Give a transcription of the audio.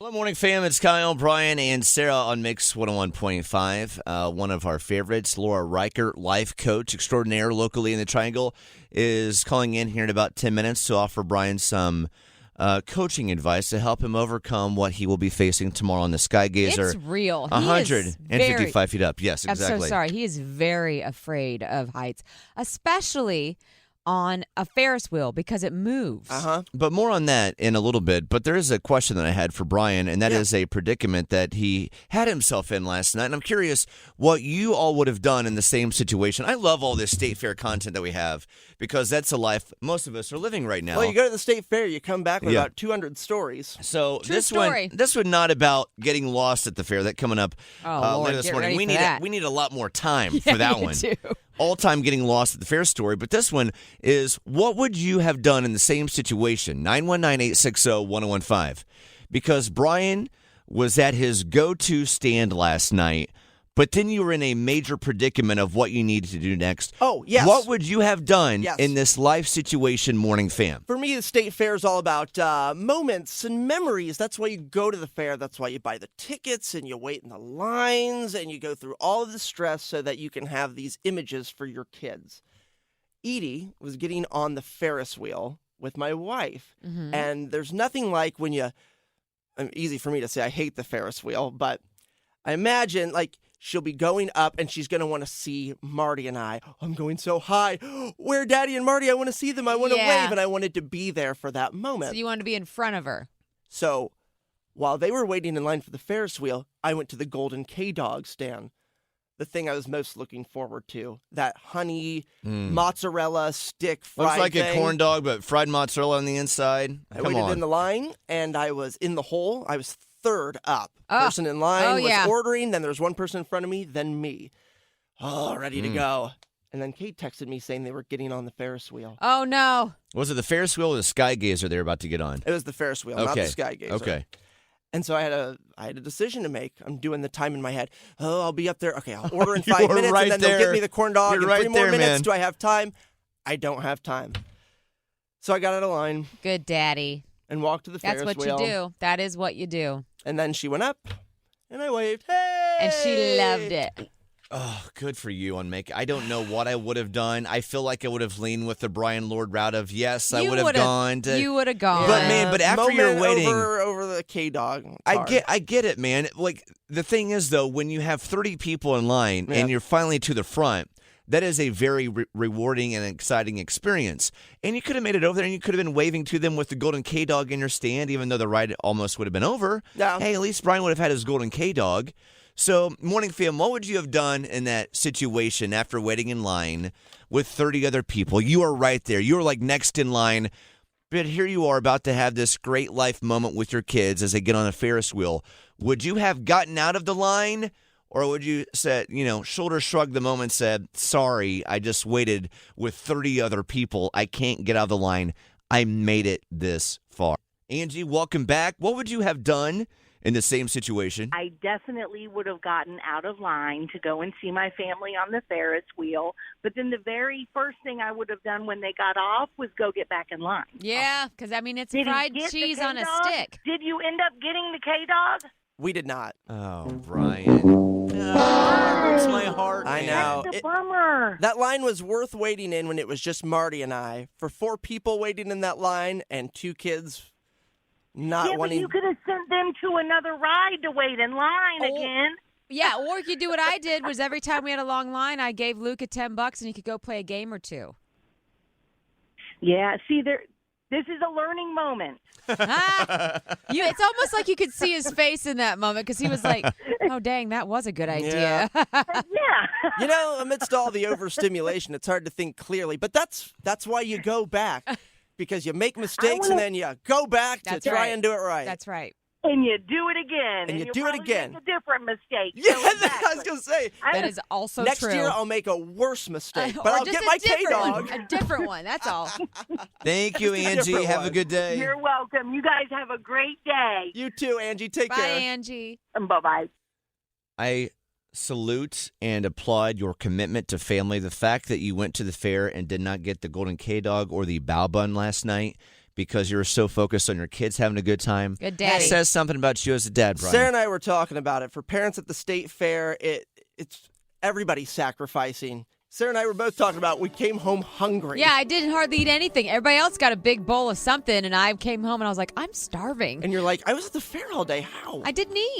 Hello, morning fam. It's Kyle, Bryan, and Sarah on Mix 101.5. One of our favorites, Laura Reichert, life coach extraordinaire locally in the Triangle, is calling in here in about 10 minutes to offer Bryan some coaching advice to help him overcome what he will be facing tomorrow on the Skygazer. It's real. 155 feet up. Yes, exactly. I'm so sorry. He is very afraid of heights, especially on a Ferris wheel because it moves. But more on that in a little bit. But there is a question that I had for Bryan, and that is a predicament that he had himself in last night. And I'm curious what you all would have done in the same situation. I love all this state fair content that we have because that's a life most of us are living right now. Well, you go to the state fair, you come back with about 200 stories. So True story. This one not about getting lost at the fair. That coming up Lord, later this get morning. ready We for that. we need a lot more time for that you one. do. All time getting lost at the fair story. But this one is, what would you have done in the same situation? 919-860-1015. Because Bryan was at his go-to stand last night, but then you were in a major predicament of what you needed to do next. Oh, yes. What would you have done Yes. in this life situation, morning fam? For me, the state fair is all about moments and memories. That's why you go to the fair. That's why you buy the tickets and you wait in the lines and you go through all of the stress so that you can have these images for your kids. Edie was getting on the Ferris wheel with my wife. Mm-hmm. And there's nothing like when you, easy for me to say I hate the Ferris wheel, but I imagine like she'll be going up and she's going to want to see Marty and I. I'm going so high. Where Daddy and Marty? I want to see them. I want to wave. And I wanted to be there for that moment. So you wanted to be in front of her. So while they were waiting in line for the Ferris wheel, I went to the GoldenKdog stand. The thing I was most looking forward to. That honey mozzarella stick fried Looks like thing. a corn dog, but fried mozzarella on the inside. I waited in the line, and I was in the hole. I was third up. Person in line was ordering, then there's one person in front of me, then me. Oh, ready to go. And then Kate texted me saying they were getting on the Ferris wheel. Oh, no. Was it the Ferris wheel or the Skygazer they were about to get on? It was the Ferris wheel, not the Skygazer. Okay. And so I had a decision to make. I'm doing the time in my head. Oh, I'll be up there. Okay, I'll order in You 5 were minutes, right and then they'll there. give me the corn dog You're in right 3 more there, minutes. man. Do I have time? I don't have time. So I got out of line Good daddy. and walked to the That's Ferris what wheel. you do. That is what you do. And then she went up, and I waved. Hey! And she loved it. Oh, good for you on make. I don't know what I would have done. I feel like I would have leaned with the Bryan Lord route of yes, I would have gone. You would have gone. But man, but after you're Moment waiting, over the K-Dog. I get it, man. Like the thing is though, when you have 30 people in line and you're finally to the front, that is a very rewarding and exciting experience. And you could have made it over there and you could have been waving to them with the GoldenKdog in your stand, even though the ride almost would have been over. Yeah. Hey, at least Bryan would have had his GoldenKdog. So, morning fam, what would you have done in that situation after waiting in line with 30 other people? You are right there. You are like next in line. But here you are about to have this great life moment with your kids as they get on a Ferris wheel. Would you have gotten out of the line? Or would you said, shoulder shrug the moment, said, sorry, I just waited with 30 other people. I can't get out of the line. I made it this far. Angie, welcome back. What would you have done in the same situation? I definitely would have gotten out of line to go and see my family on the Ferris wheel. But then the very first thing I would have done when they got off was go get back in line. Yeah, because, it's Did he fried get the cheese on a K-Dog? stick. Did you end up getting the K-Dog? We did not. Oh, Bryan. Oh, hurts my heart. I man. know. That's a bummer. That line was worth waiting in when it was just Marty and I. For 4 people waiting in that line and 2 kids not Yeah, wanting. but you could have sent them to another ride to wait in line again. Yeah, or you could do what I did was every time we had a long line, I gave Luca $10 and he could go play a game or two. Yeah, see, this is a learning moment. It's almost like you could see his face in that moment because he was like, oh, dang, that was a good idea. Yeah. Amidst all the overstimulation, it's hard to think clearly. But that's why you go back, because you make mistakes and then you go back to try and do it right. That's right. And you do it again. And you you'll do it probably again. make a different mistake. Yeah, So that's what I was going to say. That is also Next true. year, I'll make a worse mistake, but Or I'll just get my a different K-Dog. one. A different one, that's all. Thank you, Just a Angie. different Have a one. good day. You're welcome. You guys have a great day. You too, Angie. Take Bye, care. Angie. Bye-bye. I salute and applaud your commitment to family. The fact that you went to the fair and did not get the GoldenKdog or the bao bun last night, because you're so focused on your kids having a good time. Good It daddy. says something about you as a dad, Bryan. Sarah and I were talking about it. For parents at the state fair, it's everybody sacrificing. Sarah and I were both talking about we came home hungry. Yeah, I didn't hardly eat anything. Everybody else got a big bowl of something, and I came home and I was like, I'm starving. And you're like, I was at the fair all day. How? I didn't eat.